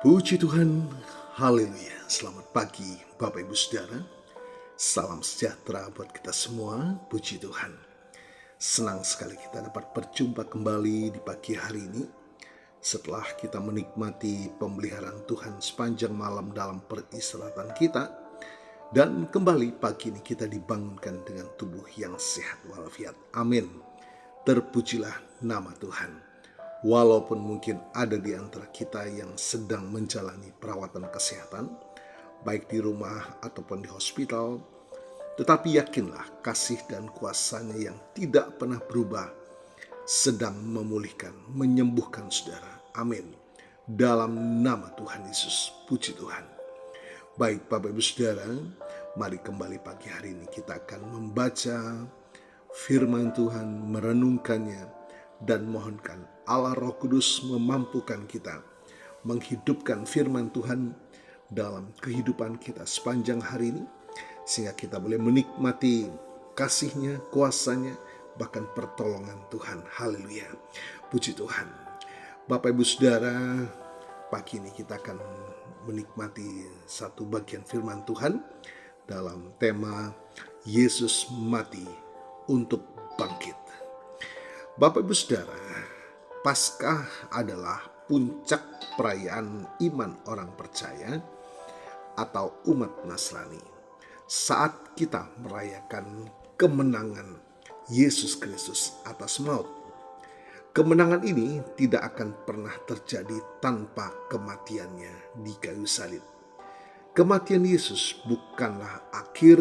Puji Tuhan, haleluya. Selamat pagi Bapak Ibu Saudara. Salam sejahtera buat kita semua, puji Tuhan. Senang sekali kita dapat berjumpa kembali di pagi hari ini setelah kita menikmati pemeliharaan Tuhan sepanjang malam dalam peristirahatan kita. Dan kembali pagi ini kita dibangunkan dengan tubuh yang sehat walafiat. Amin. Terpujilah nama Tuhan. Walaupun mungkin ada di antara kita yang sedang menjalani perawatan kesehatan, baik di rumah ataupun di hospital, tetapi yakinlah kasih dan kuasa-Nya yang tidak pernah berubah sedang memulihkan, menyembuhkan saudara. Amin. Dalam nama Tuhan Yesus, puji Tuhan. Baik Bapak Ibu Saudara, mari kembali pagi hari ini kita akan membaca firman Tuhan, merenungkannya, dan mohonkan Allah Roh Kudus memampukan kita menghidupkan firman Tuhan dalam kehidupan kita sepanjang hari ini, sehingga kita boleh menikmati kasih-Nya, kuasa-Nya, bahkan pertolongan Tuhan. Haleluya, puji Tuhan. Bapak Ibu Saudara, pagi ini kita akan menikmati satu bagian firman Tuhan dalam tema Yesus mati untuk bangkit. Bapak Ibu Saudara, Paskah adalah puncak perayaan iman orang percaya atau umat Nasrani saat kita merayakan kemenangan Yesus Kristus atas maut. Kemenangan ini tidak akan pernah terjadi tanpa kematiannya di kayu salib. Kematian Yesus bukanlah akhir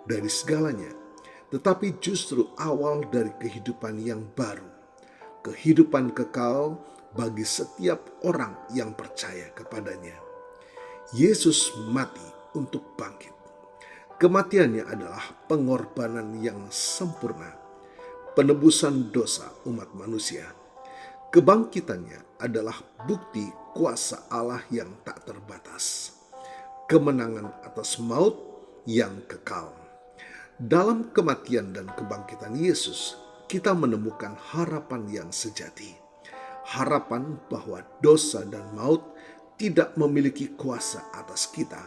dari segalanya, tetapi justru awal dari kehidupan yang baru, kehidupan kekal bagi setiap orang yang percaya kepadanya. Yesus mati untuk bangkit. Kematiannya adalah pengorbanan yang sempurna, penebusan dosa umat manusia. Kebangkitannya adalah bukti kuasa Allah yang tak terbatas, kemenangan atas maut yang kekal. Dalam kematian dan kebangkitan Yesus, kita menemukan harapan yang sejati. Harapan bahwa dosa dan maut tidak memiliki kuasa atas kita.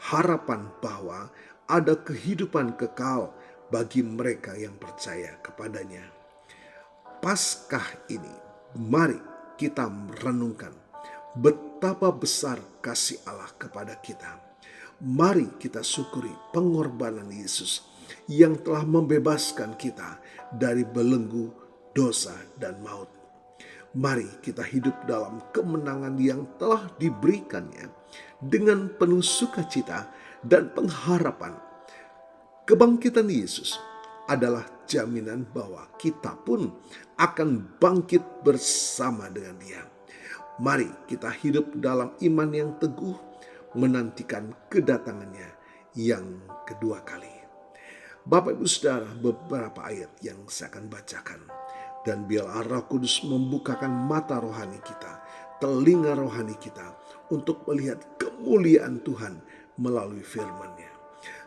Harapan bahwa ada kehidupan kekal bagi mereka yang percaya kepadanya. Paskah ini, mari kita merenungkan betapa besar kasih Allah kepada kita. Mari kita syukuri pengorbanan Yesus yang telah membebaskan kita dari belenggu dosa dan maut. Mari kita hidup dalam kemenangan yang telah diberikannya dengan penuh sukacita dan pengharapan. Kebangkitan Yesus adalah jaminan bahwa kita pun akan bangkit bersama dengan Dia. Mari kita hidup dalam iman yang teguh, menantikan kedatangannya yang kedua kali. Bapak Ibu Saudara, beberapa ayat yang saya akan bacakan, dan biarlah Roh Kudus membukakan mata rohani kita, telinga rohani kita, untuk melihat kemuliaan Tuhan melalui firman-Nya.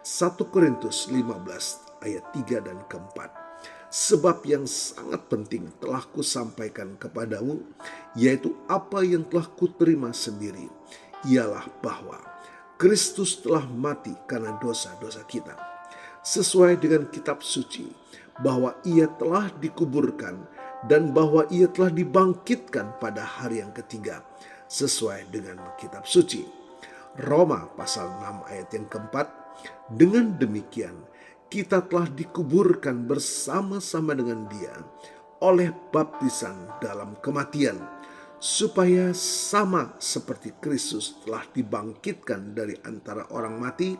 1 Korintus 15 ayat 3 dan 4. Sebab yang sangat penting telah kusampaikan kepadamu, yaitu apa yang telah kuterima sendiri, ialah bahwa Kristus telah mati karena dosa-dosa kita, sesuai dengan kitab suci, bahwa Ia telah dikuburkan dan bahwa Ia telah dibangkitkan pada hari yang ketiga, sesuai dengan kitab suci. Roma pasal 6 ayat yang keempat. Dengan demikian kita telah dikuburkan bersama-sama dengan Dia oleh baptisan dalam kematian, supaya sama seperti Kristus telah dibangkitkan dari antara orang mati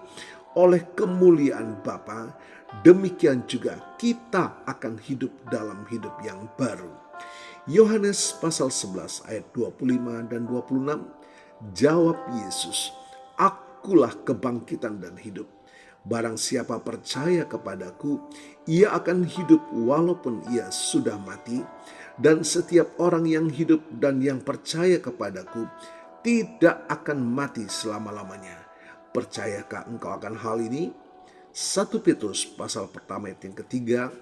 oleh kemuliaan Bapa, demikian juga kita akan hidup dalam hidup yang baru. Yohanes pasal 11 ayat 25 dan 26. Jawab Yesus, "Akulah kebangkitan dan hidup. Barang siapa percaya kepadaku, ia akan hidup walaupun ia sudah mati. Dan setiap orang yang hidup dan yang percaya kepadaku tidak akan mati selama-lamanya." Percayakah engkau akan hal ini? 1 Petrus pasal pertama ayat yang ketiga.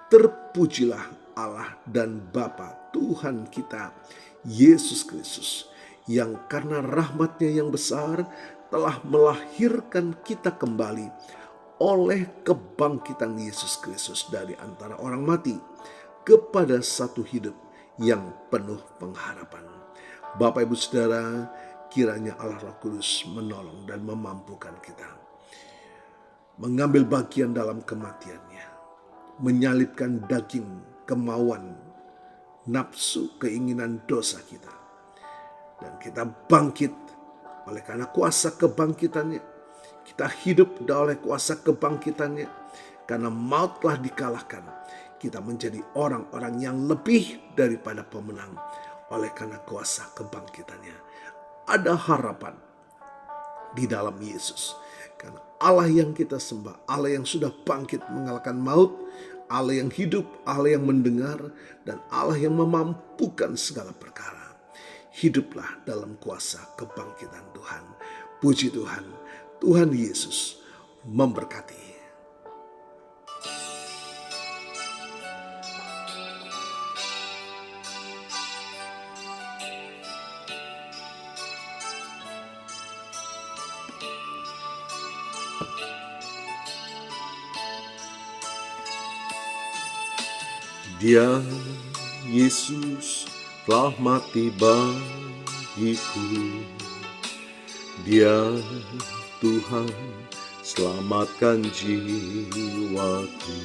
Terpujilah Allah dan Bapa Tuhan kita Yesus Kristus, yang karena rahmat-Nya yang besar telah melahirkan kita kembali oleh kebangkitan Yesus Kristus dari antara orang mati kepada satu hidup yang penuh pengharapan. Bapak Ibu Saudara, kiranya Allah Roh Kudus menolong dan memampukan kita mengambil bagian dalam kematian-Nya, menyalibkan daging, kemauan, nafsu, keinginan dosa kita, dan kita bangkit oleh karena kuasa kebangkitan-Nya. Kita hidup oleh kuasa kebangkitan-Nya. Karena maut telah dikalahkan, kita menjadi orang-orang yang lebih daripada pemenang oleh karena kuasa kebangkitan-Nya. Ada harapan di dalam Yesus. Karena Allah yang kita sembah, Allah yang sudah bangkit mengalahkan maut, Allah yang hidup, Allah yang mendengar, dan Allah yang memampukan segala perkara. Hiduplah dalam kuasa kebangkitan Tuhan. Puji Tuhan, Tuhan Yesus memberkati. Dia, Yesus, telah mati bagiku. Dia, Tuhan, selamatkan jiwaku.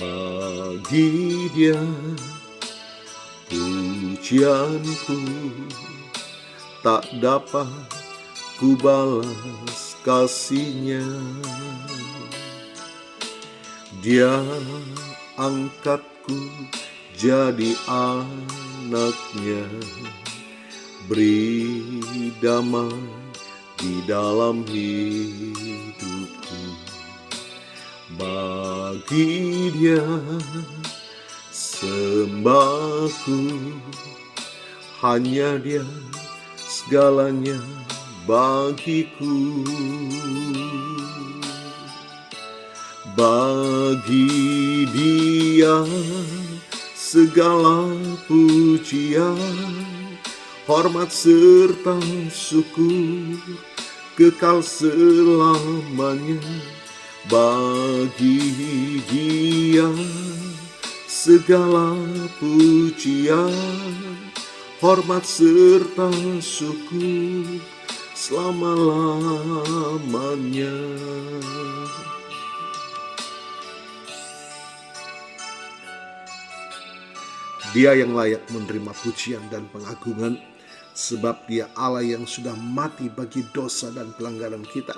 Bagi Dia, pujianku tak dapat ku balas kasih-Nya. Dia angkatku jadi anak-Nya, beri damai di dalam hidupku. Bagi Dia sembahku, hanya Dia segalanya bagiku. Bagi Dia segala pujian, hormat serta syukur kekal selamanya. Bagi Dia segala pujian, hormat serta syukur selama-lamanya. Dia yang layak menerima pujian dan pengagungan, sebab Dia Allah yang sudah mati bagi dosa dan pelanggaran kita,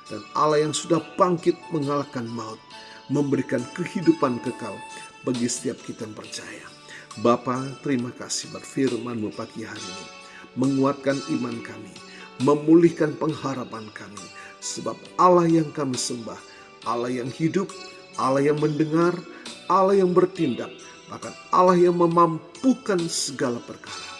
dan Allah yang sudah bangkit mengalahkan maut, memberikan kehidupan kekal bagi setiap kita yang percaya. Bapa, terima kasih buat firman-Mu pagi hari ini, menguatkan iman kami, memulihkan pengharapan kami, sebab Allah yang kami sembah, Allah yang hidup, Allah yang mendengar, Allah yang bertindak, bahkan Allah yang memampukan segala perkara.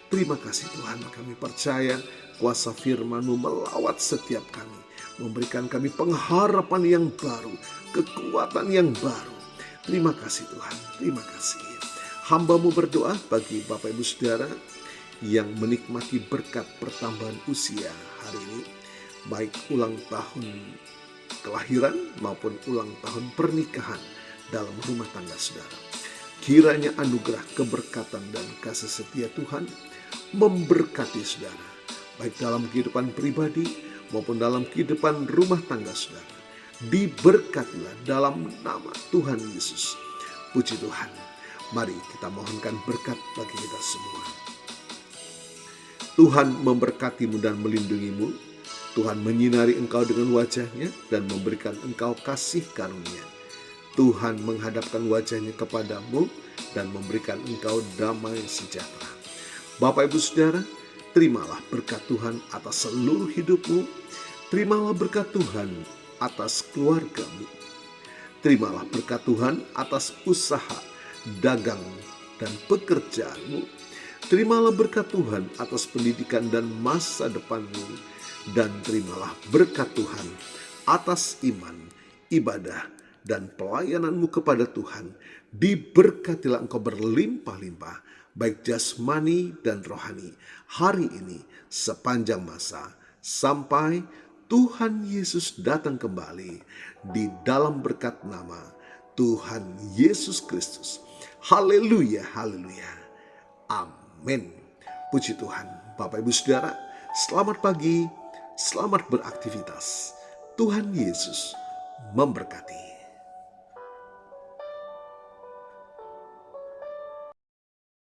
Terima kasih Tuhan, kami percaya kuasa firman-Mu melawat setiap kami, memberikan kami pengharapan yang baru, kekuatan yang baru. Terima kasih Tuhan, terima kasih. Hamba-Mu berdoa bagi Bapak Ibu Saudara yang menikmati berkat pertambahan usia hari ini, baik ulang tahun kelahiran maupun ulang tahun pernikahan dalam rumah tangga saudara. Kiranya anugerah, keberkatan, dan kasih setia Tuhan memberkati saudara, baik dalam kehidupan pribadi maupun dalam kehidupan rumah tangga saudara. Diberkatilah dalam nama Tuhan Yesus. Puji Tuhan. Mari kita mohonkan berkat bagi kita semua. Tuhan memberkatimu dan melindungimu. Tuhan menyinari engkau dengan wajah-Nya dan memberikan engkau kasih karunia. Tuhan menghadapkan wajah-Nya kepadamu dan memberikan engkau damai sejahtera. Bapak Ibu Saudara, terimalah berkat Tuhan atas seluruh hidupmu. Terimalah berkat Tuhan atas keluargamu. Terimalah berkat Tuhan atas usaha, dagang, dan pekerjaanmu. Terimalah berkat Tuhan atas pendidikan dan masa depanmu. Dan terimalah berkat Tuhan atas iman, ibadah, dan pelayananmu kepada Tuhan. Diberkatilah engkau berlimpah-limpah baik jasmani dan rohani, hari ini sepanjang masa sampai Tuhan Yesus datang kembali di dalam berkat nama Tuhan Yesus Kristus. Haleluya, haleluya. Amin. Puji Tuhan. Bapak Ibu Saudara, selamat pagi, selamat beraktivitas. Tuhan Yesus memberkati.